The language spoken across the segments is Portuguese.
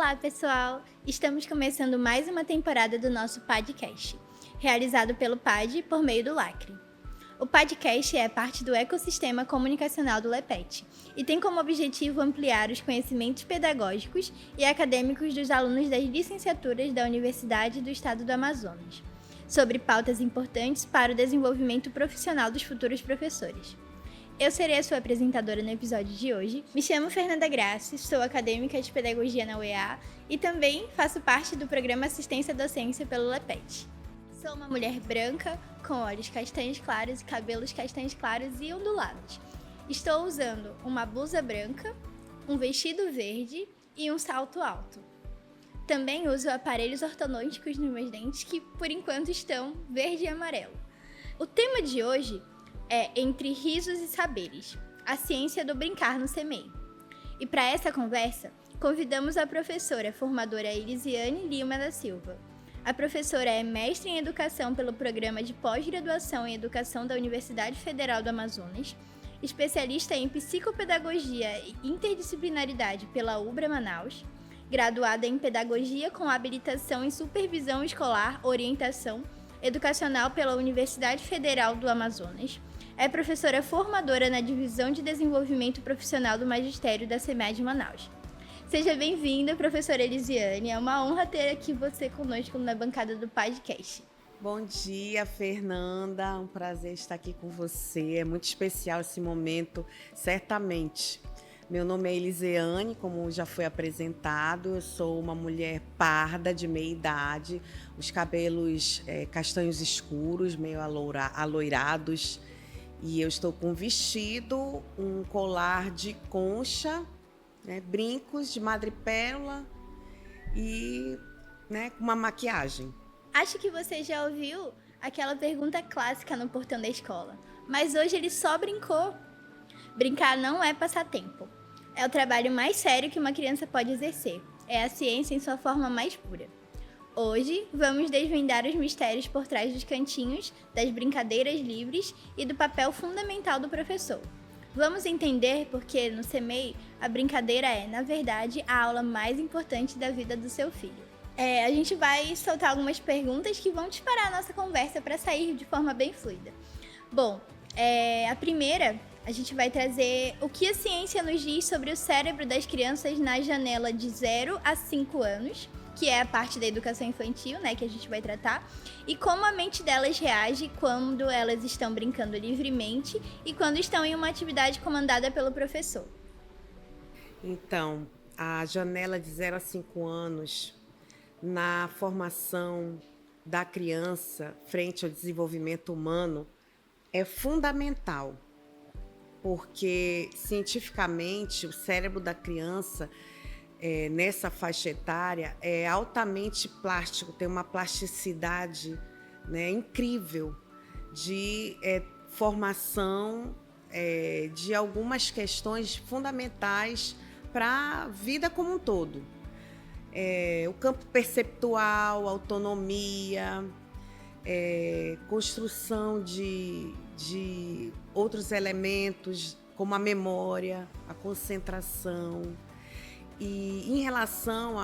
Olá, pessoal! Estamos começando mais uma temporada do nosso podcast, realizado pelo PAD por meio do Lacre. O podcast é parte do ecossistema comunicacional do LEPET e tem como objetivo ampliar os conhecimentos pedagógicos e acadêmicos dos alunos das licenciaturas da Universidade do Estado do Amazonas, sobre pautas importantes para o desenvolvimento profissional dos futuros professores. Eu serei a sua apresentadora no episódio de hoje. Me chamo Fernanda Graça, sou acadêmica de Pedagogia na UEA e também faço parte do programa Assistência à Docência pelo LEPET. Sou uma mulher branca, com olhos castanhos claros e cabelos castanhos claros e ondulados. Estou usando uma blusa branca, um vestido verde e um salto alto. Também uso aparelhos ortodônticos nos meus dentes que, por enquanto, estão verde e amarelo. O tema de hoje é Entre Risos e Saberes, a ciência do brincar no CMEI. E para essa conversa, convidamos a professora formadora Elisiane Lima da Silva. A professora é mestre em Educação pelo Programa de Pós-Graduação em Educação da Universidade Federal do Amazonas, especialista em Psicopedagogia e Interdisciplinaridade pela UBRA Manaus, graduada em Pedagogia com habilitação em Supervisão Escolar, Orientação Educacional pela Universidade Federal do Amazonas. É professora formadora na Divisão de Desenvolvimento Profissional do Magistério da CEMED Manaus. Seja bem-vinda, professora Elisiane. É uma honra ter aqui você conosco na bancada do podcast. Bom dia, Fernanda. Um prazer estar aqui com você. É muito especial esse momento, certamente. Meu nome é Elisiane, como já foi apresentado. Eu sou uma mulher parda, de meia idade, os cabelos castanhos escuros, meio aloirados. E eu estou com um vestido, um colar de concha, brincos de madrepérola e com uma maquiagem. Acho que você já ouviu aquela pergunta clássica no portão da escola. Mas hoje ele só brincou. Brincar não é passatempo. É o trabalho mais sério que uma criança pode exercer. É a ciência em sua forma mais pura. Hoje, vamos desvendar os mistérios por trás dos cantinhos, das brincadeiras livres e do papel fundamental do professor. Vamos entender porque, no CMEI, a brincadeira é, na verdade, a aula mais importante da vida do seu filho. A gente vai soltar algumas perguntas que vão disparar a nossa conversa para sair de forma bem fluida. Bom, a primeira, a gente vai trazer o que a ciência nos diz sobre o cérebro das crianças na janela de 0 a 5 anos, que é a parte da educação infantil, que a gente vai tratar, e como a mente delas reage quando elas estão brincando livremente e quando estão em uma atividade comandada pelo professor. Então, a janela de 0 a 5 anos, na formação da criança frente ao desenvolvimento humano, é fundamental, porque cientificamente o cérebro da criança nessa faixa etária é altamente plástico, tem uma plasticidade incrível de formação de algumas questões fundamentais para a vida como um todo. O campo perceptual, autonomia, construção de outros elementos como a memória, a concentração. E em relação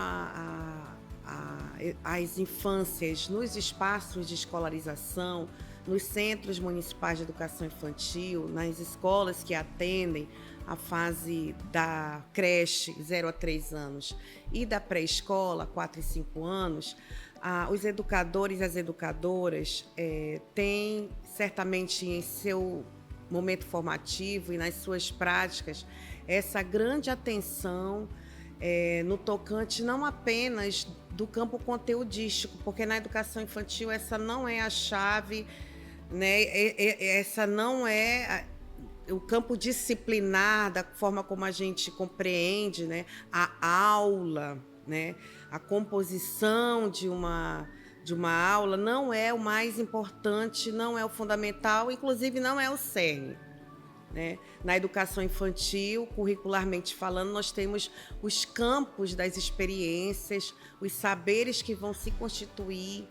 às infâncias nos espaços de escolarização, nos centros municipais de educação infantil, nas escolas que atendem a fase da creche 0 a 3 anos e da pré-escola 4 e 5 anos, os educadores e as educadoras têm certamente em seu momento formativo e nas suas práticas essa grande atenção no tocante não apenas do campo conteudístico, porque na educação infantil essa não é a chave, essa não é o campo disciplinar da forma como a gente compreende a aula, a composição de uma aula não é o mais importante, não é o fundamental, inclusive não é o cerne. Na educação infantil, curricularmente falando, nós temos os campos das experiências, os saberes que vão se constituir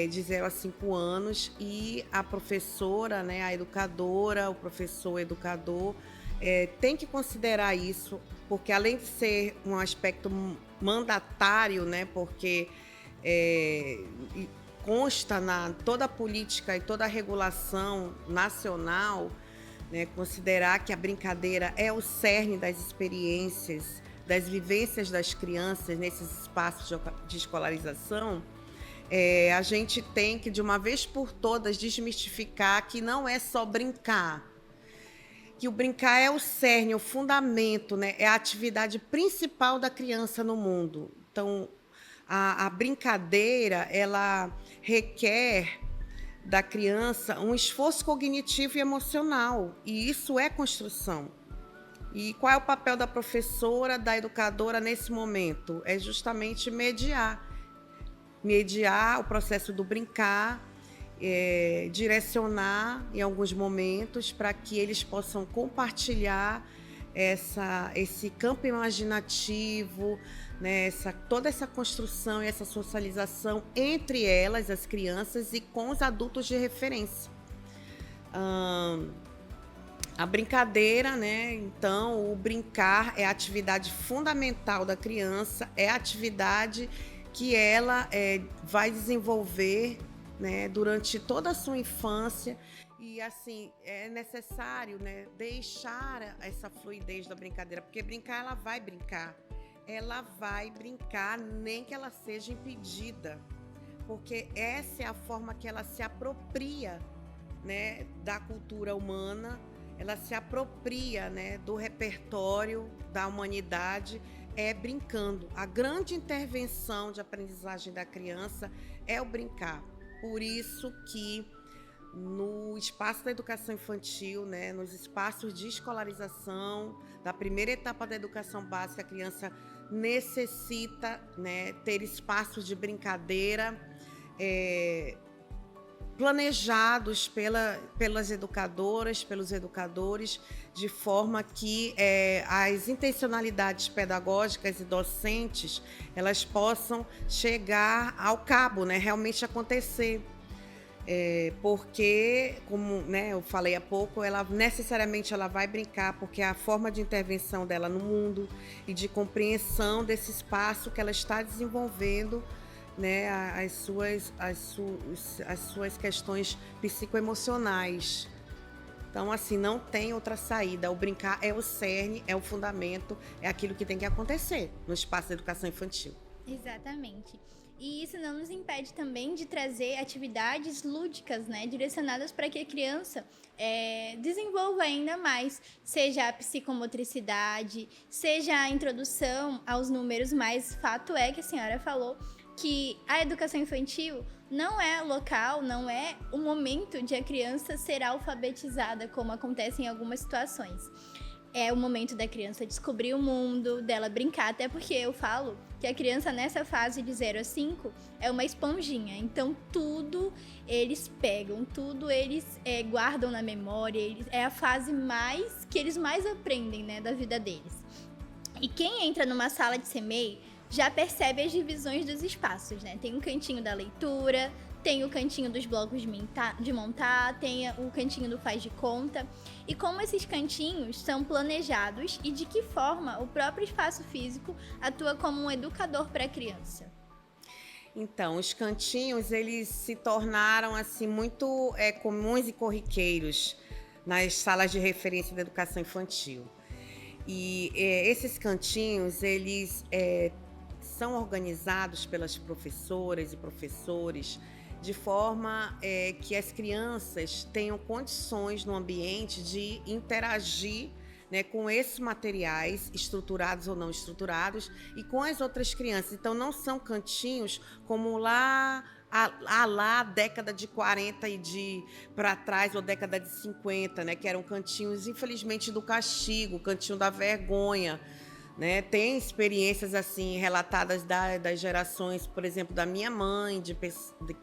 de 0 a 5 anos e a professora, a educadora, o professor educador tem que considerar isso porque além de ser um aspecto mandatário, né, porque consta na toda a política e toda a regulação nacional, né, considerar que a brincadeira é o cerne das experiências, das vivências das crianças nesses espaços de escolarização, a gente tem que, de uma vez por todas, desmistificar que não é só brincar, que o brincar é o cerne, o fundamento, né, é a atividade principal da criança no mundo. Então, a brincadeira, ela requer da criança um esforço cognitivo e emocional, e isso é construção. E qual é o papel da professora, da educadora nesse momento? É justamente mediar o processo do brincar, direcionar em alguns momentos para que eles possam compartilhar esse campo imaginativo, né, toda essa construção e essa socialização entre elas, as crianças, e com os adultos de referência. A brincadeira, né? Então, o brincar é a atividade fundamental da criança, é a atividade que ela vai desenvolver, né, durante toda a sua infância. E, assim, é necessário, né, deixar essa fluidez da brincadeira, porque brincar, ela vai brincar, nem que ela seja impedida, porque essa é a forma que ela se apropria, né, da cultura humana, ela se apropria, né, do repertório da humanidade, brincando. A grande intervenção de aprendizagem da criança é o brincar. Por isso que no espaço da educação infantil, né, nos espaços de escolarização, da primeira etapa da educação básica, a criança necessita, né, ter espaços de brincadeira planejados pelas educadoras, pelos educadores, de forma que as intencionalidades pedagógicas e docentes, elas possam chegar ao cabo, né, realmente acontecer. Porque, como, né, eu falei há pouco, ela necessariamente vai brincar, porque é a forma de intervenção dela no mundo e de compreensão desse espaço que ela está desenvolvendo, né, as suas questões psicoemocionais. Então, assim, não tem outra saída. O brincar é o cerne, é o fundamento, é aquilo que tem que acontecer no espaço da educação infantil. Exatamente. E isso não nos impede também de trazer atividades lúdicas, né, direcionadas para que a criança desenvolva ainda mais, seja a psicomotricidade, seja a introdução aos números, mas fato é que a senhora falou que a educação infantil não é local, não é o momento de a criança ser alfabetizada, como acontece em algumas situações. É o momento da criança descobrir o mundo, dela brincar, até porque eu falo que a criança nessa fase de 0 a 5 é uma esponjinha, então tudo eles pegam, tudo eles guardam na memória, é a fase que eles mais aprendem, né, da vida deles. E quem entra numa sala de CMEI já percebe as divisões dos espaços, né? Tem um cantinho da leitura, tem o cantinho dos blocos de montar, tem o cantinho do faz de conta. E como esses cantinhos são planejados e de que forma o próprio espaço físico atua como um educador para a criança? Então, os cantinhos, eles se tornaram assim muito comuns e corriqueiros nas salas de referência da educação infantil. E esses cantinhos, eles são organizados pelas professoras e professores de forma que as crianças tenham condições no ambiente de interagir, né, com esses materiais, estruturados ou não estruturados, e com as outras crianças. Então, não são cantinhos como lá a década de 40 e para trás, ou década de 50, né, que eram cantinhos, infelizmente, do castigo, cantinho da vergonha, né? Tem experiências assim relatadas das gerações, por exemplo, da minha mãe, de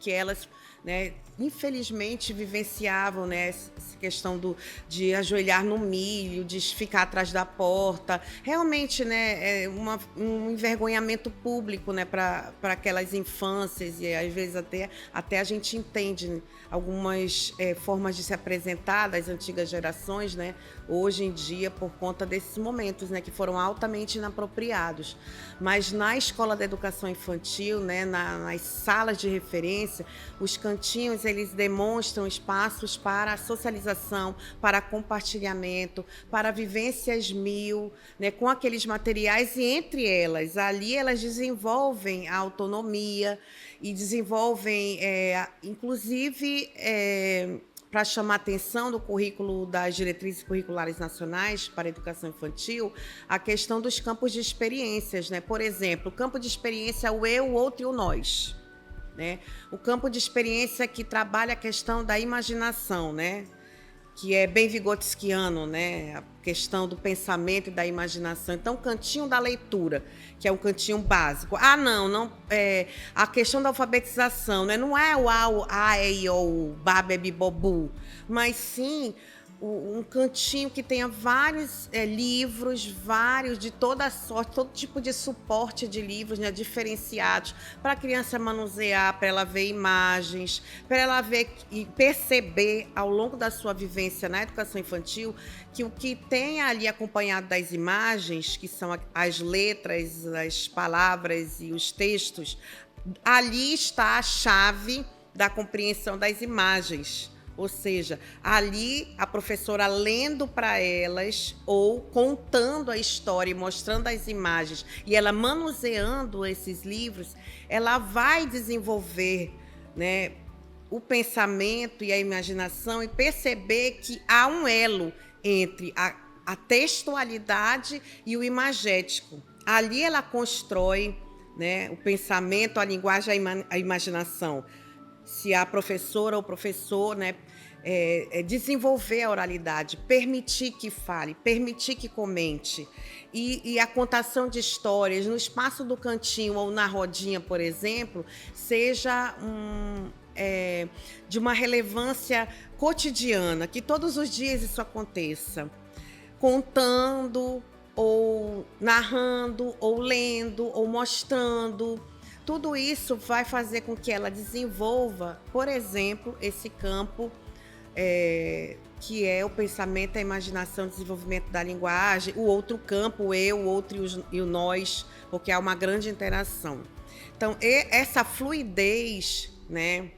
que elas né, infelizmente vivenciavam, né, essa questão de ajoelhar no milho, de ficar atrás da porta. Realmente, né, um envergonhamento público, né, para aquelas infâncias, e às vezes até a gente entende algumas formas de se apresentar das antigas gerações, né, hoje em dia, por conta desses momentos, né, que foram altamente inapropriados. Mas na escola da educação infantil, né, nas salas de referência, os cantinhos, eles demonstram espaços para a socialização, para compartilhamento, para vivências mil, né, com aqueles materiais, e entre elas, ali elas desenvolvem a autonomia e desenvolvem, inclusive, para chamar a atenção do currículo das diretrizes curriculares nacionais para a educação infantil, a questão dos campos de experiências, né? Por exemplo, o campo de experiência é o eu, o outro e o nós, né? O campo de experiência que trabalha a questão da imaginação, né? Que é bem vigotskiano, né? A questão do pensamento e da imaginação. Então, o cantinho da leitura, que é um cantinho básico. Não, a questão da alfabetização, né? Não é o A, E, I, O, Bá, Bebi, Bobu, mas sim um cantinho que tenha vários livros, vários de toda sorte, todo tipo de suporte de livros, né, diferenciados, para a criança manusear, para ela ver imagens, para ela ver e perceber ao longo da sua vivência na educação infantil que o que tem ali acompanhado das imagens, que são as letras, as palavras e os textos, ali está a chave da compreensão das imagens. Ou seja, ali a professora lendo para elas ou contando a história e mostrando as imagens e ela manuseando esses livros, ela vai desenvolver, né, o pensamento e a imaginação e perceber que há um elo entre a textualidade e o imagético. Ali ela constrói, né, o pensamento, a linguagem, a imaginação. Se a professora ou professor, né, desenvolver a oralidade, permitir que fale, permitir que comente, e a contação de histórias no espaço do cantinho ou na rodinha, por exemplo, seja de uma relevância cotidiana, que todos os dias isso aconteça, contando, ou narrando, ou lendo, ou mostrando. Tudo isso vai fazer com que ela desenvolva, por exemplo, esse campo que é o pensamento, a imaginação, o desenvolvimento da linguagem, o outro campo, o eu, o outro e o nós, porque há uma grande interação. Então, essa fluidez, né,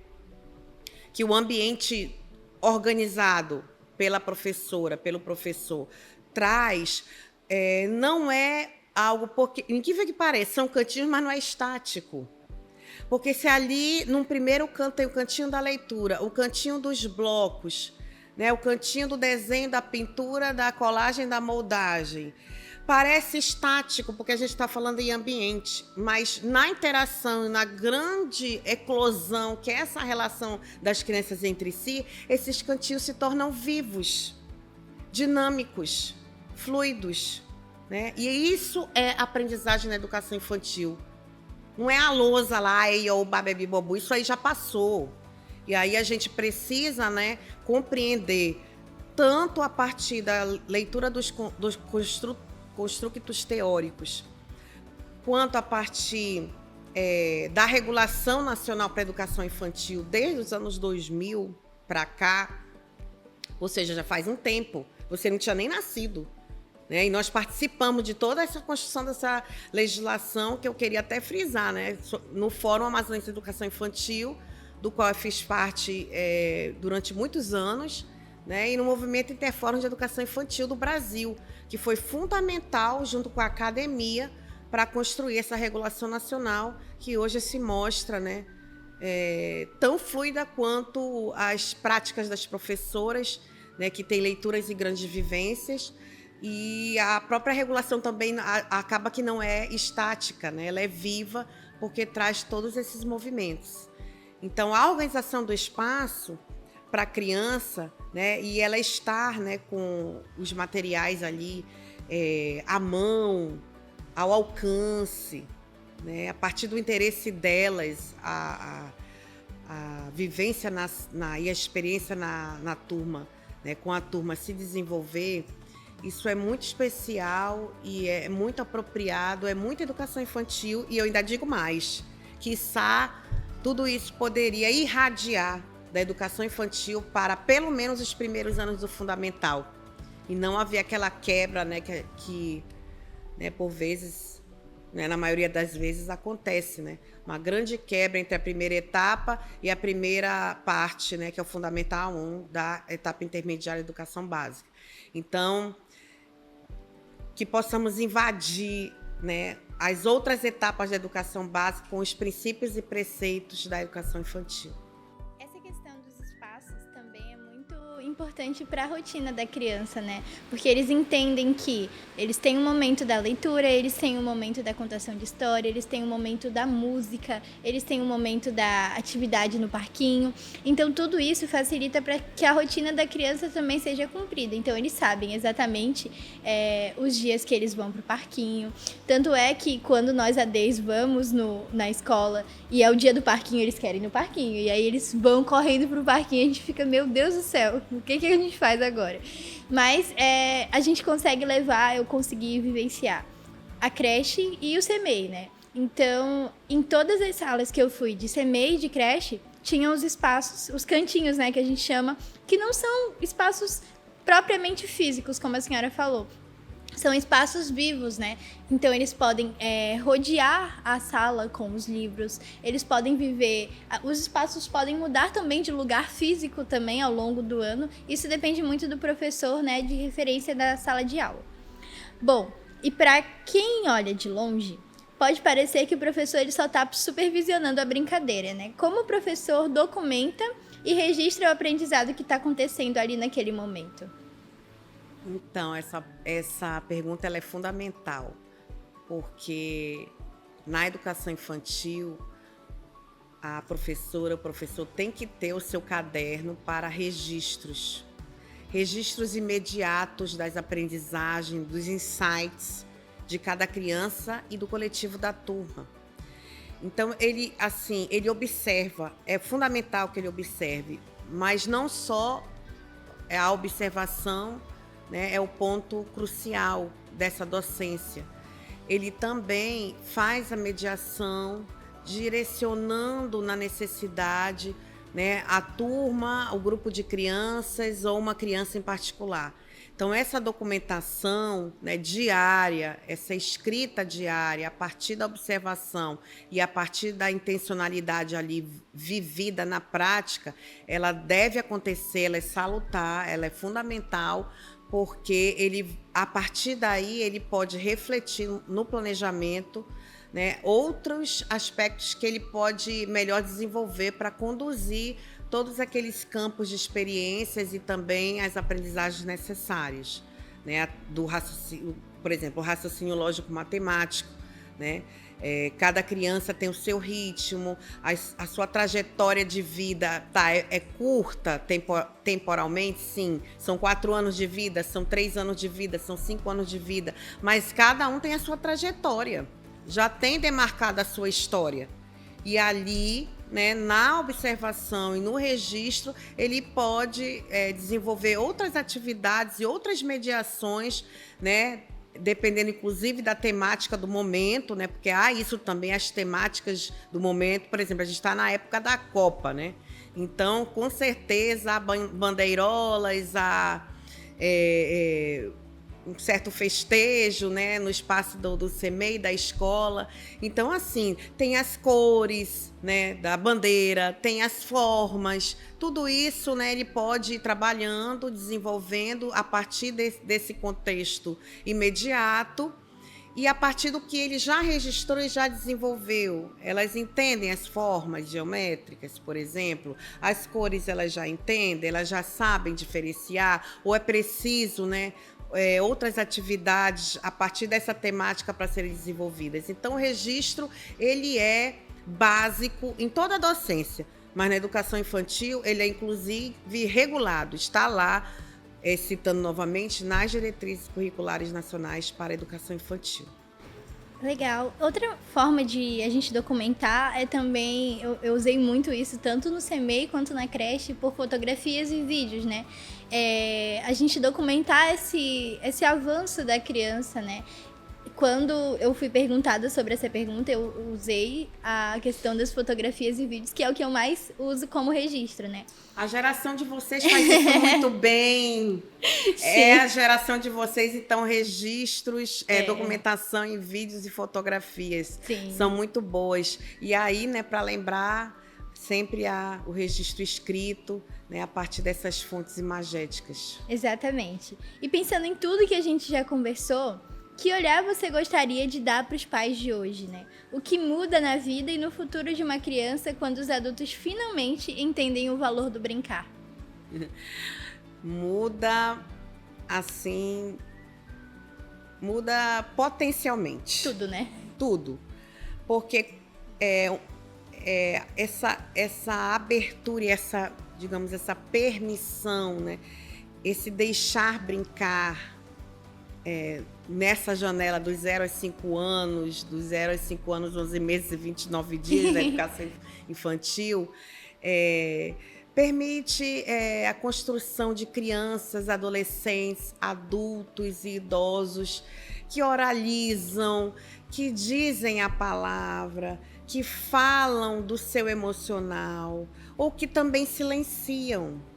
que o ambiente organizado pela professora, pelo professor, traz, não é algo, porque, incrível que pareça, são cantinhos, mas não é estático. Porque se ali, num primeiro canto, tem o cantinho da leitura, o cantinho dos blocos, né, o cantinho do desenho, da pintura, da colagem, da moldagem, parece estático, porque a gente está falando em ambiente, mas na interação, na grande eclosão, que é essa relação das crianças entre si, esses cantinhos se tornam vivos, dinâmicos, fluidos, né? E isso é aprendizagem na educação infantil. Não é a lousa lá, ou babebi bobu, isso aí já passou. E aí a gente precisa, né, compreender tanto a partir da leitura dos construtos teóricos, quanto a partir da regulação nacional para a educação infantil desde os anos 2000 para cá, ou seja, já faz um tempo, você não tinha nem nascido. E nós participamos de toda essa construção dessa legislação, que eu queria até frisar, né? No Fórum Amazonense de Educação Infantil, do qual eu fiz parte durante muitos anos, né? E no Movimento Interfórum de Educação Infantil do Brasil, que foi fundamental, junto com a academia, para construir essa regulação nacional, que hoje se mostra, né, tão fluida quanto as práticas das professoras, né, que têm leituras e grandes vivências. E a própria regulação também acaba que não é estática, né? Ela é viva, porque traz todos esses movimentos. Então, a organização do espaço para a criança, né, e ela estar, né, com os materiais ali à mão, ao alcance, né, a partir do interesse delas, a a vivência e a experiência na turma, né, com a turma se desenvolver, isso é muito especial e é muito apropriado, é muita educação infantil, e eu ainda digo mais, quiçá tudo isso poderia irradiar da educação infantil para pelo menos os primeiros anos do fundamental, e não haver aquela quebra, né, que né, por vezes, né, na maioria das vezes acontece, né, uma grande quebra entre a primeira etapa e a primeira parte, né, que é o Fundamental 1 da etapa intermediária de educação básica. Então, que possamos invadir, né, as outras etapas da educação básica com os princípios e preceitos da educação infantil. Essa questão dos espaços também é muito importante para a rotina da criança, né? Porque eles entendem que eles têm um momento da leitura, eles têm um momento da contação de história, eles têm um momento da música, eles têm um momento da atividade no parquinho. Então, tudo isso facilita para que a rotina da criança também seja cumprida. Então, eles sabem exatamente os dias que eles vão para o parquinho. Tanto é que quando nós ADs vamos na escola e é o dia do parquinho, eles querem ir no parquinho. E aí eles vão correndo para o parquinho e a gente fica, meu Deus do céu, o que a gente faz agora? Mas a gente consegue levar, eu consegui vivenciar a creche e o CMEI, né? Então, em todas as salas que eu fui de CMEI e de creche, tinham os espaços, os cantinhos, né, que a gente chama, que não são espaços propriamente físicos, como a senhora falou. São espaços vivos, né? Então, eles podem rodear a sala com os livros, eles podem viver... Os espaços podem mudar também de lugar físico também ao longo do ano. Isso depende muito do professor, né? De referência da sala de aula. Bom, e para quem olha de longe, pode parecer que o professor ele só está supervisionando a brincadeira, né? Como o professor documenta e registra o aprendizado que está acontecendo ali naquele momento? Então, essa pergunta ela é fundamental, porque na educação infantil, a professora, o professor tem que ter o seu caderno para registros imediatos das aprendizagens, dos insights de cada criança e do coletivo da turma. Então, ele observa, é fundamental que ele observe, mas não só a observação, né, é o ponto crucial dessa docência. Ele também faz a mediação, direcionando na necessidade, né, a turma, o grupo de crianças ou uma criança em particular. Então, essa documentação, né, diária, essa escrita diária, a partir da observação e a partir da intencionalidade ali vivida na prática, ela deve acontecer, ela é salutar, ela é fundamental, porque a partir daí ele pode refletir no planejamento, né, outros aspectos que ele pode melhor desenvolver para conduzir todos aqueles campos de experiências e também as aprendizagens necessárias, né, do raciocínio, por exemplo, o raciocínio lógico-matemático, né? Cada criança tem o seu ritmo, a sua trajetória de vida é curta temporalmente, sim. São 4 anos de vida, são 3 anos de vida, são 5 anos de vida, mas cada um tem a sua trajetória, já tem demarcada a sua história. E ali, né, na observação e no registro, ele pode desenvolver outras atividades e outras mediações, né, dependendo inclusive da temática do momento, né? Porque há isso também, as temáticas do momento. Por exemplo, a gente está na época da Copa, né? Então, com certeza, há bandeirolas, há um certo festejo, né, no espaço do CMEI, da escola. Então, assim, tem as cores, né, da bandeira, tem as formas, tudo isso, né, ele pode ir trabalhando, desenvolvendo a partir desse contexto imediato e a partir do que ele já registrou e já desenvolveu. Elas entendem as formas geométricas, por exemplo, as cores elas já entendem, elas já sabem diferenciar, ou é preciso, né, outras atividades a partir dessa temática para serem desenvolvidas. Então, o registro ele é básico em toda a docência, mas na educação infantil ele é inclusive regulado, está lá, citando novamente, nas diretrizes curriculares nacionais para a educação infantil. Legal. Outra forma de a gente documentar é também, eu usei muito isso tanto no CMEI quanto na creche, por fotografias e vídeos, né? A gente documentar esse avanço da criança, né? Quando eu fui perguntada sobre essa pergunta, eu usei a questão das fotografias e vídeos, que é o que eu mais uso como registro, né? A geração de vocês faz isso muito bem. Sim. É a geração de vocês, então, registros, documentação em vídeos e fotografias. Sim. São muito boas. E aí, né, para lembrar, sempre há o registro escrito, né, a partir dessas fontes imagéticas. Exatamente. E pensando em tudo que a gente já conversou, que olhar você gostaria de dar para os pais de hoje, né? O que muda na vida e no futuro de uma criança quando os adultos finalmente entendem o valor do brincar? Muda, assim, muda potencialmente. Tudo, né? Tudo. Porque essa abertura e essa, digamos, essa permissão, né? Esse deixar brincar, nessa janela dos 0 aos 5 anos, dos 0 aos 5 anos, 11 meses e 29 dias da educação infantil, permite a construção de crianças, adolescentes, adultos e idosos que oralizam, que dizem a palavra, que falam do seu emocional ou que também silenciam.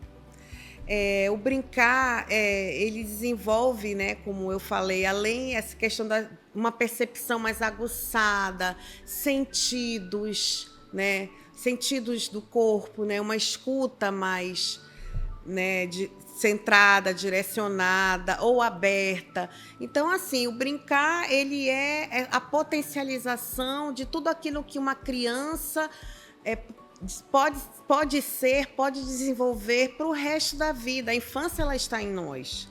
O brincar, ele desenvolve, né, como eu falei, além essa questão da uma percepção mais aguçada, sentidos, né, sentidos do corpo, né, uma escuta mais, né, centrada, direcionada ou aberta. Então, assim, o brincar, ele é a potencialização de tudo aquilo que uma criança pode ser, pode desenvolver para o resto da vida. A infância, ela está em nós.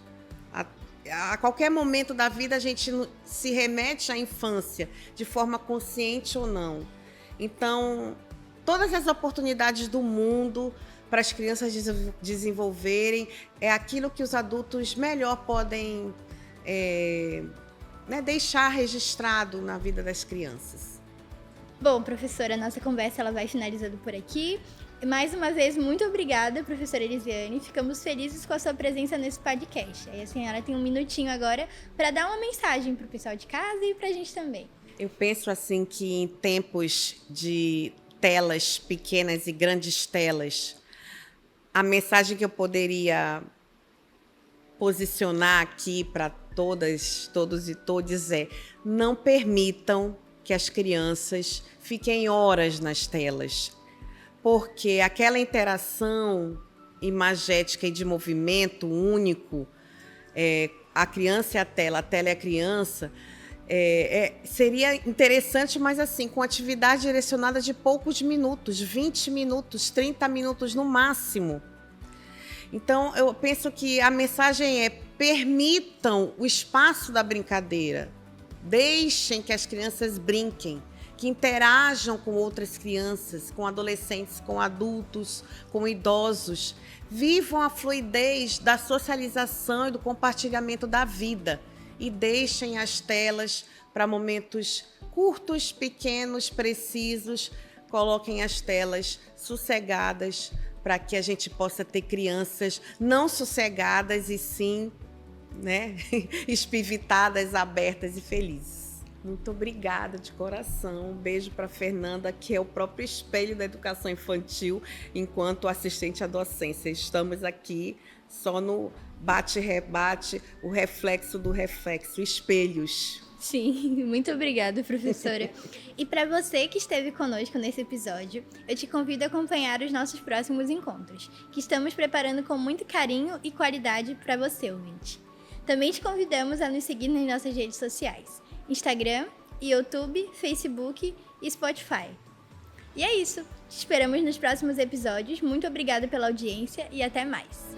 A qualquer momento da vida, a gente se remete à infância, de forma consciente ou não. Então, todas as oportunidades do mundo para as crianças desenvolverem é aquilo que os adultos melhor podem deixar registrado na vida das crianças. Bom, professora, a nossa conversa ela vai finalizando por aqui. Mais uma vez, muito obrigada, professora Elisiane. Ficamos felizes com a sua presença nesse podcast. Aí a senhora tem um minutinho agora para dar uma mensagem para o pessoal de casa e para a gente também. Eu penso assim que em tempos de telas pequenas e grandes telas, a mensagem que eu poderia posicionar aqui para todas, todos e todes é: não permitam que as crianças fiquem horas nas telas, porque aquela interação imagética e de movimento único, a criança e a tela é a criança, seria interessante, mas assim, com atividade direcionada de poucos minutos, 20 minutos, 30 minutos no máximo. Então, eu penso que a mensagem é: permitam o espaço da brincadeira, deixem que as crianças brinquem, que interajam com outras crianças, com adolescentes, com adultos, com idosos. Vivam a fluidez da socialização e do compartilhamento da vida e deixem as telas para momentos curtos, pequenos, precisos. Coloquem as telas sossegadas para que a gente possa ter crianças não sossegadas e sim, né, espivitadas, abertas e felizes. Muito obrigada de coração. Um beijo para Fernanda, que é o próprio espelho da educação infantil, enquanto assistente à docência. Estamos aqui só no bate-rebate, o reflexo do reflexo, espelhos. Sim, muito obrigada, professora. E para você que esteve conosco nesse episódio, eu te convido a acompanhar os nossos próximos encontros, que estamos preparando com muito carinho e qualidade para você, ouvinte. Também te convidamos a nos seguir nas nossas redes sociais: Instagram, YouTube, Facebook e Spotify. E é isso. Te esperamos nos próximos episódios. Muito obrigada pela audiência e até mais.